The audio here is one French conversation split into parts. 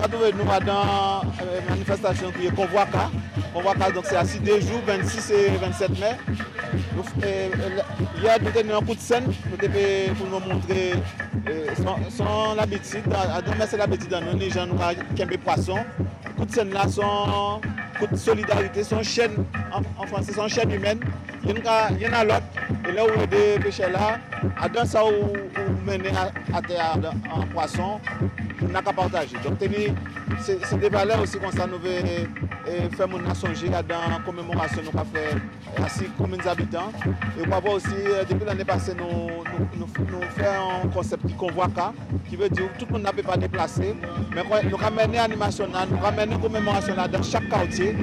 nous dans une manifestation qui est Convoica. Convoica, donc c'est à 6 jours, 26 et 27 mai. Hier, nous avons un coup de scène pour nous montrer son l'habitude. Demain, c'est l'habitude dans nous, les gens nous ont des poissons. Coup de scène là, son coup de solidarité, son chaîne, en français, son chaîne humaine. Il y en a l'autre. Et là où des pêcheurs là, dans ça où mener à terre en poisson, on n'a qu'à partager. Donc, c'est des valeurs aussi comme ça, nous faire mon songer dans la commémoration nous avons fait à 6 communes habitants. Et on va voir aussi, depuis l'année passée, nous faisons un concept qui convoica, qui veut dire que tout le monde ne peut pas déplacer, mais nous ramenons l'animation, nous ramenons la commémoration dans chaque quartier.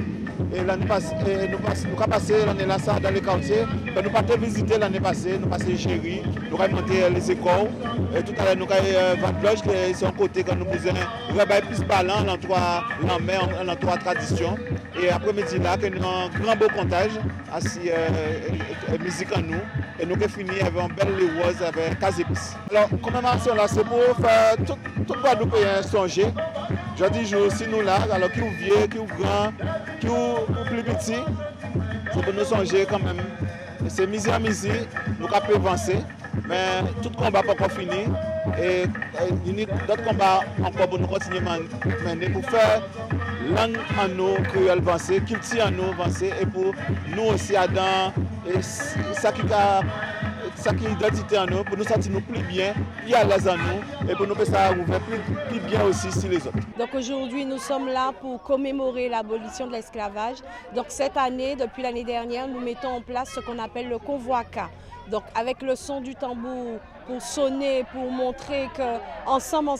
Et l'année passée, nous avons passé l'année là ça dans les quartiers. Nous avons visité l'année passée, nous avons passé Chéri, nous avons monté les écoles. Et tout à l'heure, nous avons Vente-Loge qui est sur côté quand nous avons plus ballon dans trois langues, dans trois traditions. Et après-midi là, nous avons un grand beau comptage, assis musique en nous. Et nous avons fini avec un bel rose avec Casépis. Alors, la commémoration là, c'est pour faire tout Guadeloupéen songer. Je dis, si nous là, alors qui est vieux, qui est grand, qui est plus petit, c'est pour nous songer quand même. C'est misé à misé, nous avons avancer, mais tout combat pas encore fini. Et il y a d'autres combats encore pour nous continuer à mener pour faire langue en nous, créole avancer, culture en nous avancer, et pour nous aussi, dans ça qui est identité en nous, pour nous sentir nous plus bien, plus à l'aise en nous, et pour nous faire ça ouvrir plus bien aussi sur les autres. Donc aujourd'hui, nous sommes là pour commémorer l'abolition de l'esclavage. Donc cette année, depuis l'année dernière, nous mettons en place ce qu'on appelle le convoica. Donc avec le son du tambour pour sonner, pour montrer qu'ensemble,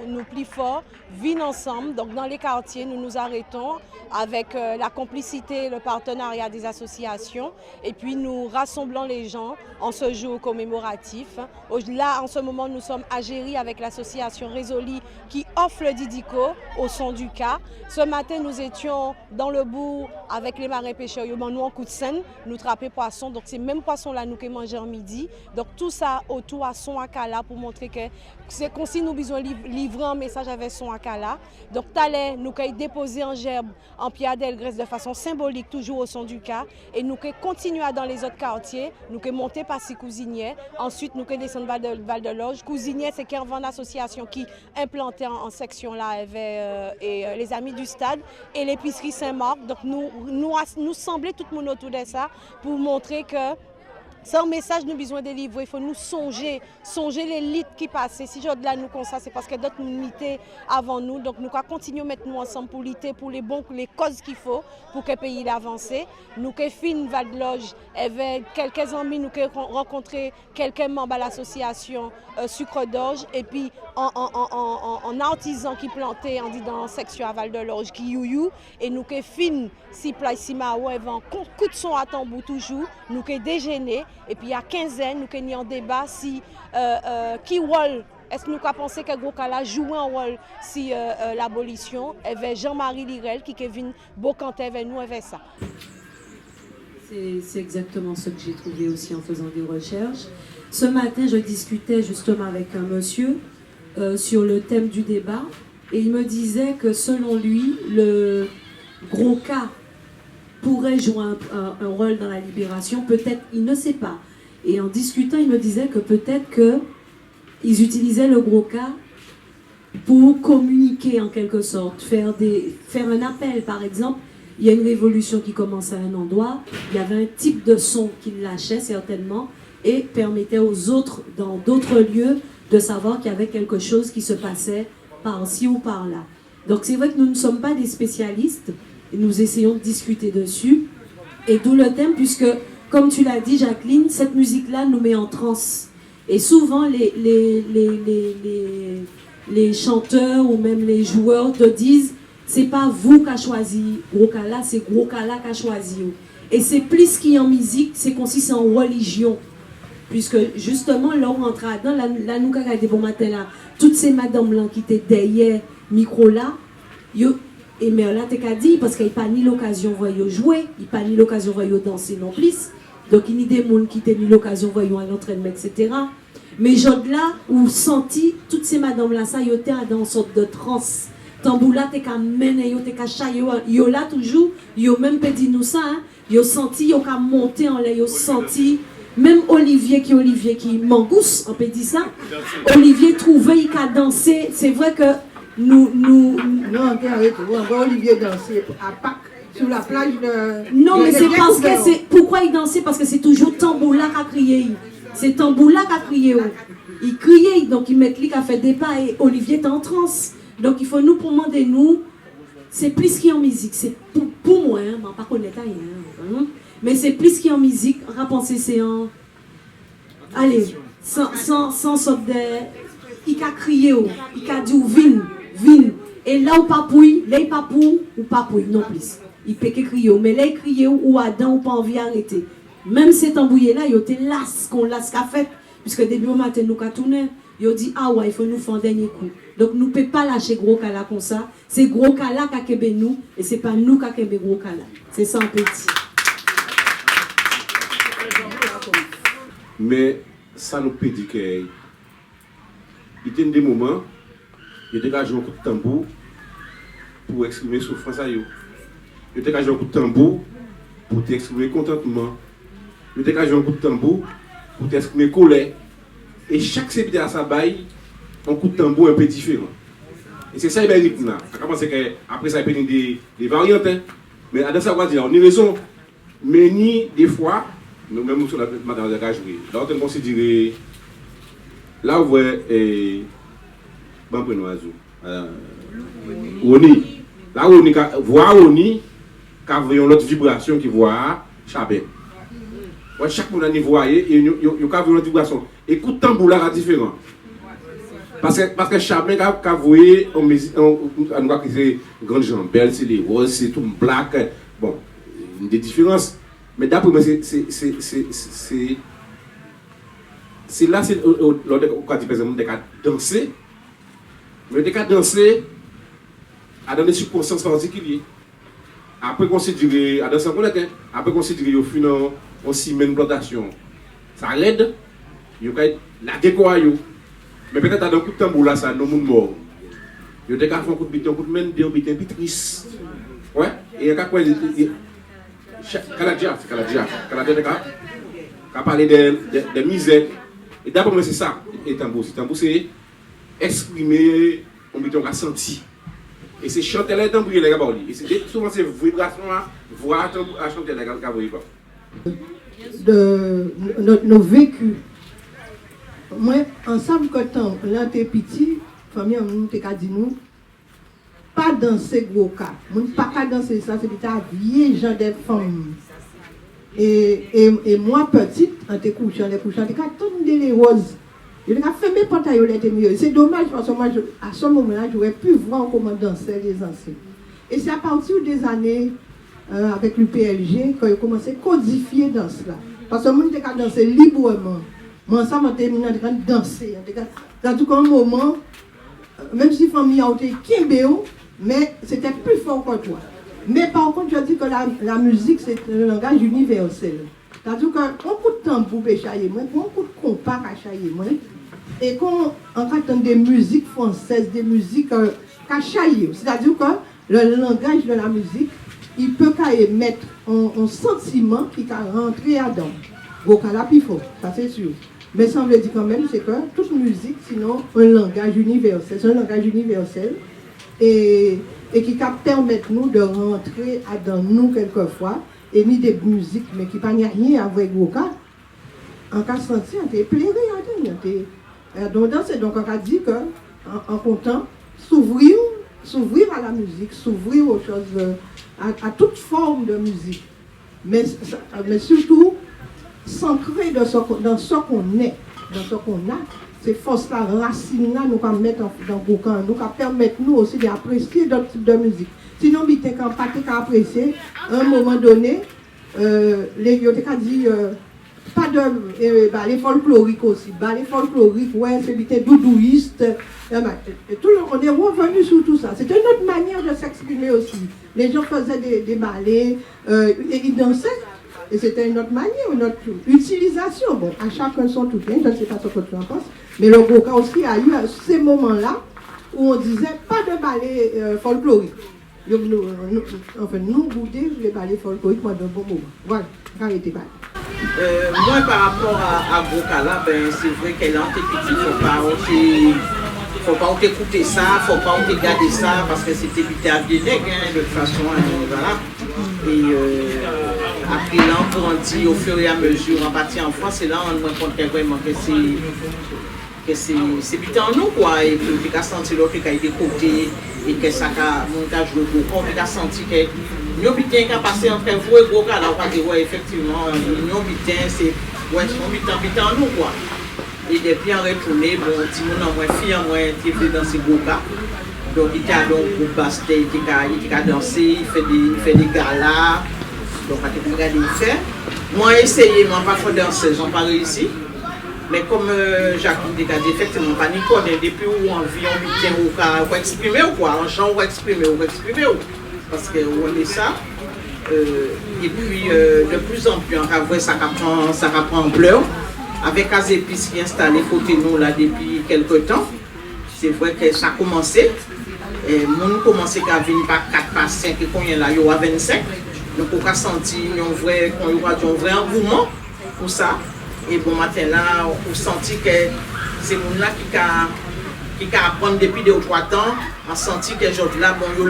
nous plus forts, vivons ensemble. Donc dans les quartiers, nous nous arrêtons avec la complicité, le partenariat des associations et puis nous rassemblons les gens en ce jour commémoratif. Là, en ce moment, nous sommes à Géry avec l'association Résoli qui offre le Didico au son du cas. Ce matin, nous étions dans le bourg avec les marins pêcheurs. Nous en coup de scène, nous traper poisson. Donc c'est même poisson là nous qui mangeons midi. Donc tout ça autour à son akala pour montrer que c'est comme si nous besoin livrer un message avec son akala. Donc t'allais nous avons déposé en gerbe en pierre d'Elgrès de façon symbolique toujours au son du cas et nous avons continué dans les autres quartiers, nous avons monté par ces cousiniers, ensuite nous avons descendu Val de Loge. Cousiniers c'est une association qui implantait en section là avec les amis du stade et l'épicerie Saint-Marc. Donc nous semblait tout le monde autour de ça pour montrer que sans message, nous avons besoin de livrer. Il faut nous songer l'élite qui passe. Si je de là nous comme ça, c'est parce que d'autres nous luttent avant nous. Donc nous allons continuer à mettre nous ensemble pour lutter pour les causes qu'il faut pour que le pays avance. Nous avons fait une Val-de-Loge avec quelques amis, nous avons rencontré quelques membres de l'association Sucre d'Orge et puis en artisan qui plantait dans la section à Val-de-Loge qui youyou et nous avons fait si place si maou avant coup de son à tambour toujours, nous avons déjeuné. Et puis il y a 15 ans, nous avons un débat si qui rôle, est-ce que nous avons pensé que Gokala jouait un rôle si l'abolition, et avait Jean-Marie Lirel qui vient Bocanté avec nous avec ça. C'est exactement ce que j'ai trouvé aussi en faisant des recherches. Ce matin, je discutais justement avec un monsieur sur le thème du débat et il me disait que selon lui, le gros cas pourrait jouer un rôle dans la libération, peut-être, il ne sait pas. Et en discutant, il me disait que peut-être qu'ils utilisaient le gros cas pour communiquer en quelque sorte, faire un appel par exemple. Il y a une révolution qui commence à un endroit, il y avait un type de son qu'il lâchait certainement et permettait aux autres, dans d'autres lieux, de savoir qu'il y avait quelque chose qui se passait par-ci ou par-là. Donc c'est vrai que nous ne sommes pas des spécialistes, et nous essayons de discuter dessus. Et d'où le thème, puisque, comme tu l'as dit, Jacqueline, cette musique-là nous met en transe. Et souvent, les chanteurs ou même les joueurs te disent c'est pas vous qui avez choisi Grokala, c'est Grokala qui a choisi. Et c'est plus qu'il y a en musique, c'est qu'on c'est en religion. Puisque, justement, là, on rentre dedans, là, nous, quand on a des bons matins là, toutes ces madames-là qui étaient derrière micro-là, et mais là, tu as dit, parce qu'il n'y a pas ni l'occasion de voir jouer, il n'y a pas ni l'occasion de voir danser non plus. Donc, il y a des gens qui n'ont ni l'occasion de voir à l'entraînement, etc. Mais je là, où senti, toutes ces madames-là, ça, ils étaient dans une sorte de transe. Tamboula te ka mène yo te ka chaye yo là toujours yo même peut dire nous ça hein? Yo senti yo ka monter en l'air yo senti même Olivier qui mangousse on peut dire ça Olivier trouvait il ka danser c'est vrai que nous non Olivier danser à Pâques sur la plage de non mais c'est parce que c'est pourquoi il dansait parce que c'est toujours Tamboula qui a crié c'est Tamboula qui a crié il criait donc il met lui qui a fait des pas et Olivier est en transe. Donc il faut nous demander nous, c'est plus qu'il y a en musique, c'est pour moi, hein, je ne connais pas rien, hein, mais c'est plus qu'il y a en musique, rapenser c'est en... Allez, sans sorte de... Il a crié, il a dit vin, et là où papouille, là il papouille ou papouille, non plus. Il peut que crier, mais là il crié ou Adam ou pas envie d'arrêter. Même cet embouillé là, il était las, qu'on las qu'a fait, puisque début au matin nous qu'a tourné. Ils dit ah ouais il faut nous faire un dernier coup donc nous ne pouvons pas lâcher gros cala comme ça c'est gros cala qui a kebe nous et c'est pas nous qui a kebe gros cala c'est ça un petit mais ça nous peut dire que il y a des moments il y a des jouer un coup de tambour pour exprimer souffrance à eux il y a des jouer un coup de tambour pour t'exprimer contentement il y a des jouer un coup de tambour pour t'exprimer colère. Et chaque série à sa baille, un coup de tambour un peu différent. Et c'est ça le rythme là. Après ça, il y a des variantes. Mais à ça, on va dire, on a raison. Mais ni des fois, nous même sur la madame de la jouer. Là, on considère. Là, on voit. Bon, pour nous, Oni. Là, on voit Oni, qui a une autre vibration qui voit Chabé. Chaque monde a voit et il y a une vibration. Écoute tambour là différent. Parce que Chabin a voué en musique on va crier grande jambelle c'est les roses c'est tout black bon des différences mais d'après moi c'est là c'est lors quand par exemple des cas danser mais des cas danser à dans des circonstances particulières après considérer à danser après considérer au final aussi même plantation ça l'aide yo kay la décoration mais peut-être dans coup de tambour là ça non monde mort yo te ka font coup de biton coup de main de biton pitrice ouais et ka quoi kaladia ka parler de misère et d'abord mais c'est ça et tambour c'est exprimer on biton ka senti et c'est chanter les tambour les gars et c'est souvent c'est vibration voix à chanter les gars de nos vécus. Moi, ensemble, quand là, t'es petit, famille, on t'a dit nous, pas danser gros cas. On pas qu'à danser ça, c'est des vieilles gens des femmes. Et moi, petite, en te couchant, t'es qu'à tourner les roses. Je l'ai fait mes pantalons, était mieux. C'est dommage parce que moi, à ce moment-là, j'aurais pu voir comment danser les anciens. Et c'est à partir des années, avec l'UPLG, quand ils ont commencé à codifier dans cela. Parce que moi, j'étais qu'à danser librement. Moi, ça m'a terminé de danser. Dans tout un moment, même si la famille a été kimbéo, mais c'était plus fort que toi. Mais par contre, je dis que la musique, c'est un langage universel. C'est-à-dire qu'un coup de tambour peut chailler moi, un coup de compas à chailler moi. Et quand on entend des musiques françaises, des musiques à chailler, c'est-à-dire que le langage de la musique, il peut émettre un sentiment qui peut rentrer dedans. Au cas là, il faut, ça c'est sûr. Mais ça veut dire quand même, c'est que toute musique, sinon, un langage universel. C'est un langage universel et qui peut permettre nous de rentrer dans nous quelquefois et mis des musiques, mais qui n'ont rien avec vos cas. En cas senti, on est plairé, donc on a dit qu'en comptant, s'ouvrir à la musique, s'ouvrir aux choses, à toute forme de musique. Mais surtout, s'ancrer dans ce qu'on est, dans ce qu'on a, ces forces-là, racines-là, nous pouvons mettre dans le camp, nous pouvons permettre nous aussi d'apprécier d'autres types de musique. Sinon, on ne peut pas apprécier, à un moment donné, les dit, pas de les folkloriques aussi. Les folkloriques, ouais, c'est doudouiste. Tout le monde est revenu sur tout ça. C'était une autre manière de s'exprimer aussi. Les gens faisaient des ballets, et ils dansaient. Et c'était une autre manière, une autre utilisation. Bon, à chacun son tout bien, je ne sais pas ce que tu en penses. Mais le Goka aussi a eu ces moments-là où on disait pas de ballet folklorique. Enfin, nous goûter les ballets folkloriques pendant un bon moment. Voilà, arrêtez pas. Moi, par rapport à Gokala, ben, c'est vrai qu'elle a été petite, faut pas écouter ça, faut pas regarder ça, parce que c'était vite à Biennec, de toute façon, voilà. Et après là, on grandit au fur et à mesure, on partit en France, et là, on se rend compte vraiment que c'est vite en nous, quoi, et puis on a senti l'autre qui a été côté, et que ça a joué beaucoup, on a senti que nous bitin qui a passé entre vous et Gokala, on va dire, ouais, effectivement, nous bitin, c'est, ouais, on bitin en nous, quoi. Et depuis on retourné, bon, petit monde en moins fille en moins qui fait danser Goka. Donc il était dans le groupe basket, il a dansé, il fait des galas. Donc on a regardé il fait. Moi j'ai essayé, mais pas fait danser, j'ai pas réussi. Mais comme Jacques a dit, effectivement, pas ni connaît depuis où on vit, on vient ou exprimer ou quoi, en chant ou exprimer. Parce qu'on est ça. Et puis de plus en plus, on voit ça prend ampleur. Avec Azépis qui est installé côté nous là depuis quelques temps, c'est vrai que ça a commencé. Et nous commencé à venir par 4, par 5 et qu'on est là, il y a 25. Donc on a senti un vrai engouement pour ça. Et bon matin là, on a senti que c'est nous là qui apprend depuis 2 ou 3 ans. On a senti que aujourd'hui là, bon, yo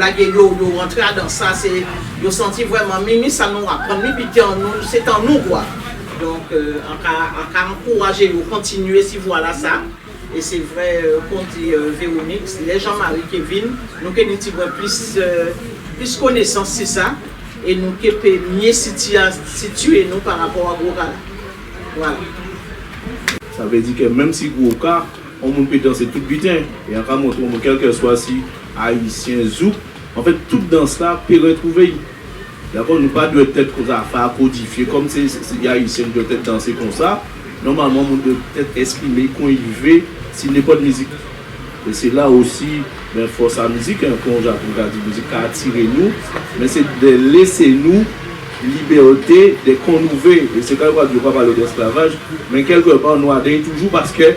rentré dans ça, yo senti vraiment mimi ça nous apprend, c'est en nous quoi. Donc, on a encouragé de continuer si voilà ça. Et c'est vrai qu'on dit Véronique, les Jean-Marie Kevin, nous avons plus connaissance c'est ça. Et nous pouvons mieux situer nous par rapport à Gokala. Voilà. Ça veut dire que même si Goka, on peut danser tout butin. Et en cas montrer quel que soit si haïtien, zouk, en fait, toute danse là peut retrouver. D'accord, nous pas de tête qu'on a fait codifier comme c'est haïtien de tête danser comme ça. Normalement, on doit peut-être exprimer qu'on y veut s'il n'est pas de musique. Et c'est là aussi, ben, force à la musique, quand Jacques dit musique a attiré nous, mais c'est de laisser nous liberté de qu'on nous veut. Et c'est quand même pas de parler d'esclavage, mais quelque part nous adhérons toujours parce que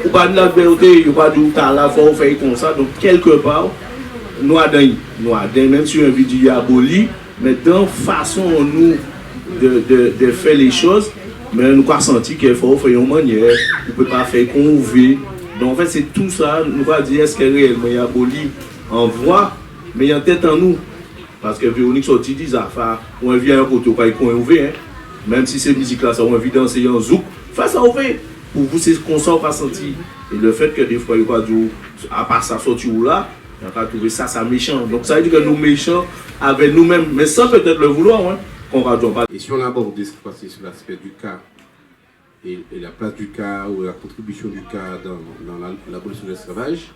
ou pas de la liberté, il n'y a pas de talent, il faut faire comme ça. Donc quelque part, nous adhérons, même si on veut dire aboli, mais dans la façon nous de faire les choses, mais nous avons senti qu'il faut faire une manière, on ne peut pas faire qu'on veut. Donc en fait c'est tout ça, nous allons dire est-ce que réellement il y a aboli en voix, mais il y a en tête en nous. Parce que Véronique sortit des affaires, on vient à un côté qu'on ouvert, même si ces musiques-là, ça on vient danser en zouk, face à ouvert. Pour vous, c'est qu'on s'en va sentir. Et le fait que des fois, il n'y a pas de, à part ça sortir ou là, on va trouver ça méchant. Donc ça veut dire que nous méchants avec nous-mêmes, mais sans peut-être le vouloir, hein, qu'on va pas. Et si on aborde ce qui se passe sur l'aspect du cas, et la place du cas ou la contribution du cas dans l'abolition de l'esclavage,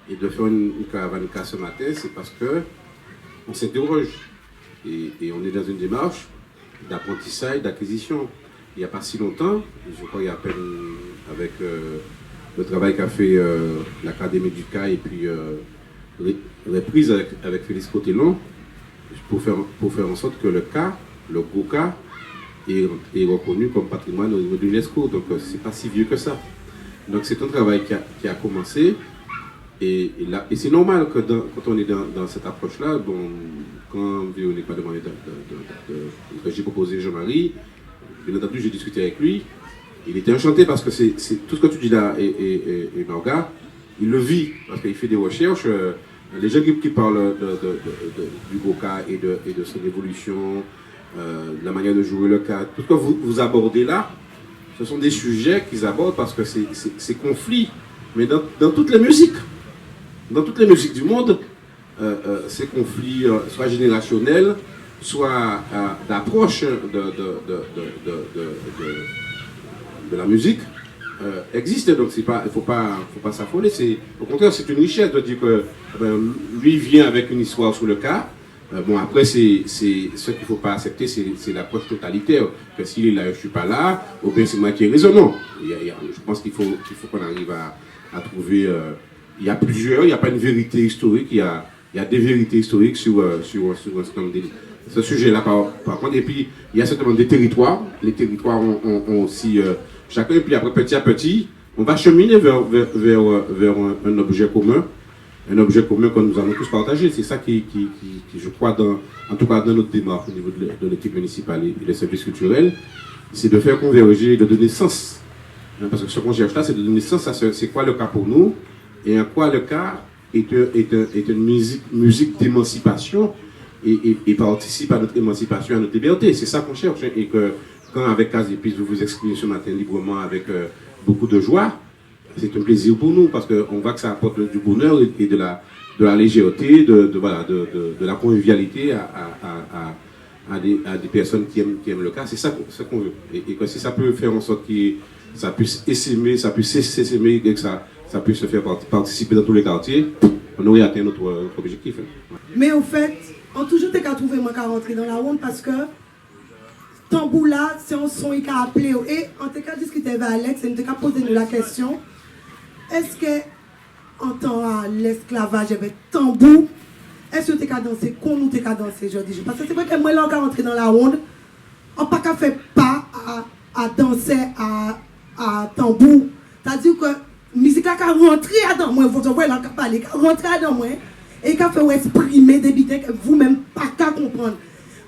et de faire une caravane cas ce matin, c'est parce que on s'interroge et on est dans une démarche d'apprentissage, d'acquisition. Il n'y a pas si longtemps, je crois qu'il y a à peine avec le travail qu'a fait l'Académie du CA et puis reprise avec Félix Cotellon pour faire en sorte que le CA, le Goka, est reconnu comme patrimoine au niveau de l'UNESCO. Donc c'est pas si vieux que ça. Donc c'est un travail qui a commencé. Et c'est normal que quand on est dans cette approche-là, bon, quand Véronique m'a demandé que j'ai proposé Jean-Marie, bien entendu j'ai discuté avec lui, il était enchanté parce que c'est tout ce que tu dis là et Marga, il le vit parce qu'il fait des recherches. Les gens qui parlent du Goka et de son évolution, de la manière de jouer le cas, tout ce que vous abordez là, ce sont des sujets qu'ils abordent parce que c'est conflit, mais dans toutes les musiques. Dans toutes les musiques du monde, ces conflits, soit générationnels, soit d'approche de la musique, existent. Donc il ne faut pas s'affoler. Au contraire, c'est une richesse de dire que lui vient avec une histoire sur le cas. Bon, après, ce qu'il ne faut pas accepter, c'est l'approche totalitaire. Que s'il est là, je ne suis pas là, ou bien c'est moi qui ai raison. Non. Je pense qu'il faut qu'on arrive à trouver... il y a plusieurs, il n'y a pas une vérité historique, il y a des vérités historiques sur ce sujet-là. Par contre, et puis, il y a certainement des territoires. Les territoires ont aussi chacun, et puis après, petit à petit, on va cheminer vers un objet commun un objet commun que nous allons tous partager. C'est ça qui je crois, en tout cas dans notre démarche au niveau de l'équipe municipale et des services culturels, c'est de faire converger, de donner sens. Parce que ce qu'on cherche là, c'est de donner sens à c'est quoi le cas pour nous et en quoi le cas est une musique d'émancipation et participe à notre émancipation, à notre liberté. C'est ça qu'on cherche. Et que quand avec Case d'épices, vous vous exprimez ce matin librement avec beaucoup de joie, c'est un plaisir pour nous parce qu'on voit que ça apporte du bonheur et de la légèreté, de la convivialité à des personnes qui aiment le cas. C'est ça qu'on veut. Et que si ça peut faire en sorte que ça puisse s'aimer et que ça puisse se faire participer dans tous les quartiers, on aurait atteint notre objectif. Mais au fait, on toujours qu'à trouver moi qu'à rentrer dans la ronde parce que tambour là, c'est un son qui a appelé. Et on t'a discuté avec Alex et on t'a posé la question, est-ce que en temps à l'esclavage avec tambour, est-ce que tu as dansé comme nous t'as dansé aujourd'hui? Parce que c'est vrai que moi là on a rentré dans la ronde, on n'a pas fait pas à danser à tambour. C'est-à-dire que la musique a rentré dans moi, vous voyez là, parler, rentré dans moi et qui a fait exprimer des bidets que vous-même pas qu'à comprendre.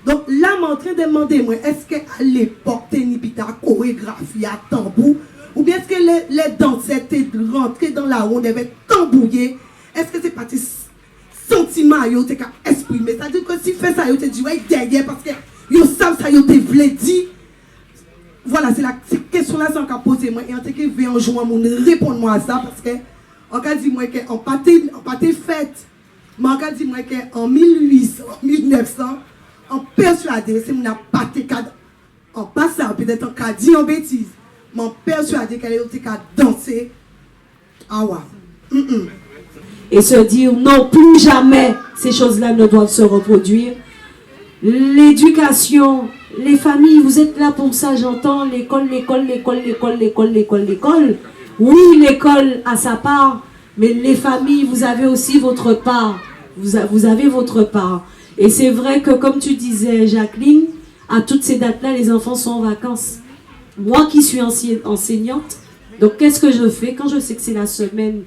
Donc là, je suis en train de demander, moi, est-ce qu'à l'époque, tu as chorégraphie à tambour, ou bien est-ce que les danseurs étaient rentrés dans la ronde avec tambouillé? Est-ce que c'est pas tes sentiments que tu as exprimé? C'est-à-dire que si tu fais ça, tu te dis, ouais, derrière, parce que tu savent ça, tu te voulais dire. Voilà, c'est la question-là que je posée, moi, et en tant que veut en jouant, répondre-moi à ça, parce que, on a dit, moi, qu'on n'a pas été fête, mais on a dit, moi, qu'en 1800, 1900, on persuadé, c'est mon pas en passant, peut-être en cas dit en bêtise, mais on persuadé qu'elle est danser. Ah ouais. Et se dire non, plus jamais ces choses-là ne doivent se reproduire. L'éducation, les familles, vous êtes là pour ça, j'entends l'école. Oui, l'école a sa part, mais les familles, vous avez aussi votre part. Vous avez votre part. Et c'est vrai que, comme tu disais, Jacqueline, à toutes ces dates-là, les enfants sont en vacances. Moi qui suis enseignante, donc qu'est-ce que je fais? Quand je sais que c'est la semaine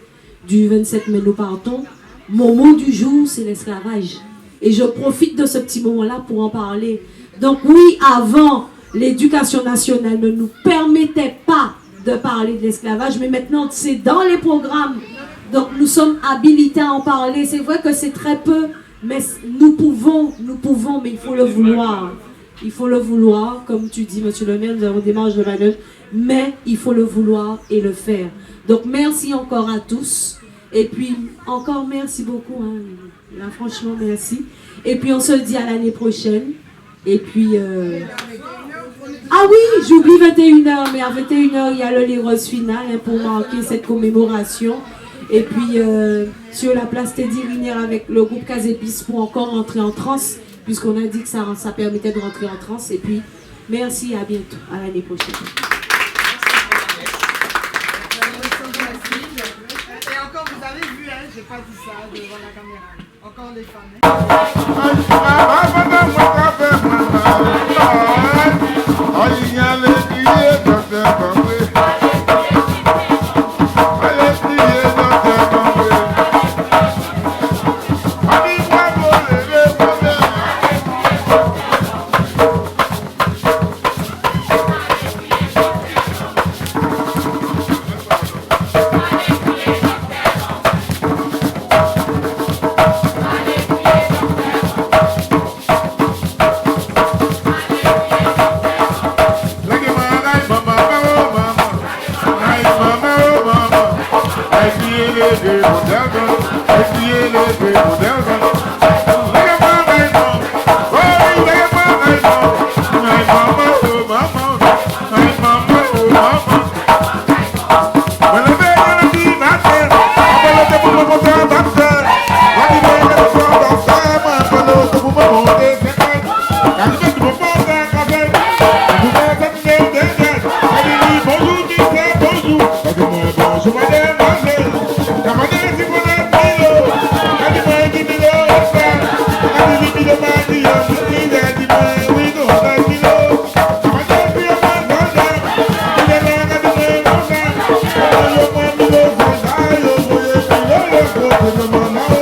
du 27 mai, nous partons, mon mot du jour, c'est l'esclavage. Et je profite de ce petit moment-là pour en parler. Donc oui, avant, l'éducation nationale ne nous permettait pas de parler de l'esclavage, mais maintenant, c'est dans les programmes. Donc nous sommes habilités à en parler. C'est vrai que c'est très peu, mais nous pouvons, mais il faut le vouloir. Il faut le vouloir, comme tu dis, monsieur le maire, nous avons des marges de manœuvre, mais il faut le vouloir et le faire. Donc merci encore à tous. Et puis, encore merci beaucoup. Hein. Là, franchement, merci. Et puis, on se dit à l'année prochaine. Et puis... Ah oui, j'oublie 21h, mais à 21h, il y a le Léros final hein, pour marquer cette commémoration. Et puis, sur la place Teddy Riner avec le groupe Case d'épices pour encore entrer en transe, puisqu'on a dit que ça permettait de rentrer en transe. Et puis, merci et à bientôt, à l'année prochaine. Et encore, vous avez vu, hein, j'ai pas dit ça devant la caméra. Encore les femmes. Come on now.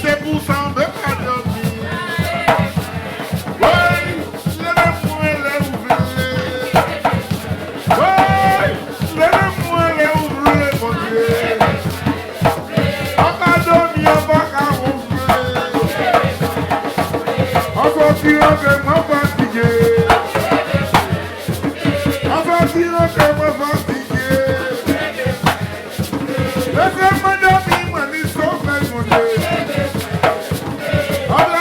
C'est pour s'en veut pas dormir. Ouais, laissez-moi les ouvrir. Ouais, laissez-moi les ouvrir, mon Dieu. On va dormir, on va qu'à ouvrir. On sortira que moi fatigué. On sortira que moi fatigué. Laissez-moi dormir, moi, ni sauver, mon Dieu. Oh,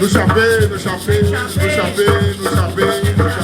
Nous chanter, nous chanter, nous chanter, nous chanter, nous chanter.